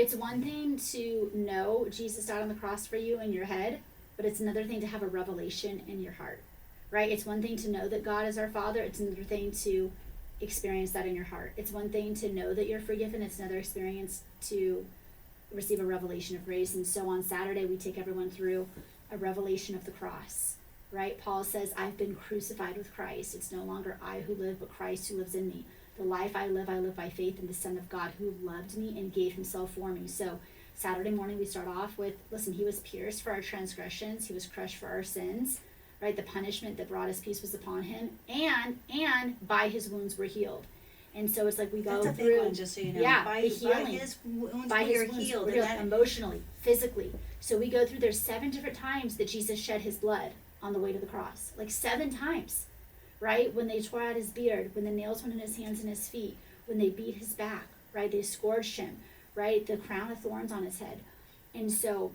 it's one thing to know Jesus died on the cross for you in your head, but it's another thing to have a revelation in your heart, right? It's one thing to know that God is our Father. It's another thing to experience that in your heart. It's one thing to know that you're forgiven. It's another experience to receive a revelation of grace. And so on Saturday, we take everyone through a revelation of the cross, right? Paul says, I've been crucified with Christ. It's no longer I who live, but Christ who lives in me. The life I live by faith in the Son of God who loved me and gave himself for me. So Saturday morning, we start off with, listen, he was pierced for our transgressions. He was crushed for our sins, right? The punishment that brought us peace was upon him, and by his wounds we're healed. And so it's like we go That's a through, big one, just so you know. yeah, by the healing. By his wounds By we his are wounds, healed. we're And healed that, emotionally, physically. So we go through, there's 7 different times that Jesus shed his blood on the way to the cross. Like 7 times, right? When they tore out his beard, when the nails went in his hands and his feet, when they beat his back, right? They scourged him, right? The crown of thorns on his head. And so,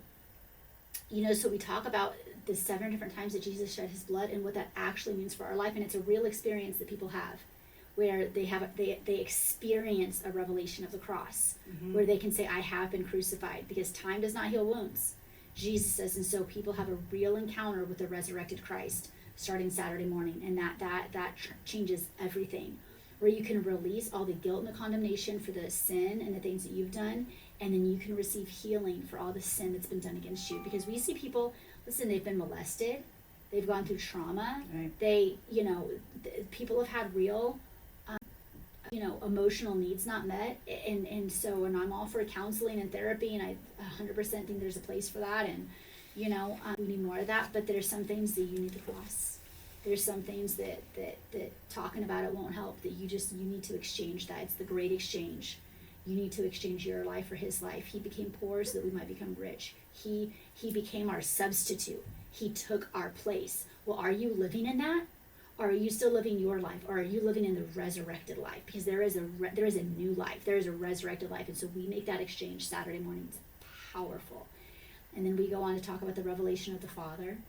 so we talk about the 7 different times that Jesus shed his blood and what that actually means for our life. And it's a real experience that people have, where they experience a revelation of the cross, where they can say, I have been crucified, because time does not heal wounds. Jesus says, and so people have a real encounter with the resurrected Christ starting Saturday morning, and that changes everything, where you can release all the guilt and the condemnation for the sin and the things that you've done, and then you can receive healing for all the sin that's been done against you. Because we see people, listen, they've been molested, they've gone through trauma, right. they, people have had real emotional needs not met, and so, and I'm all for counseling and therapy, and I 100% think there's a place for that, and we need more of that. But there's some things that you need the cross. There's some things that talking about it won't help, that you need to exchange that. It's the great exchange. You need to exchange your life for his life. He became poor so that we might become rich. He became our substitute. He took our place. Well, are you living in that? Or are you still living your life? Or are you living in the resurrected life? Because there is a new life. There is a resurrected life. And so we make that exchange Saturday morning. It's powerful. And then we go on to talk about the revelation of the Father,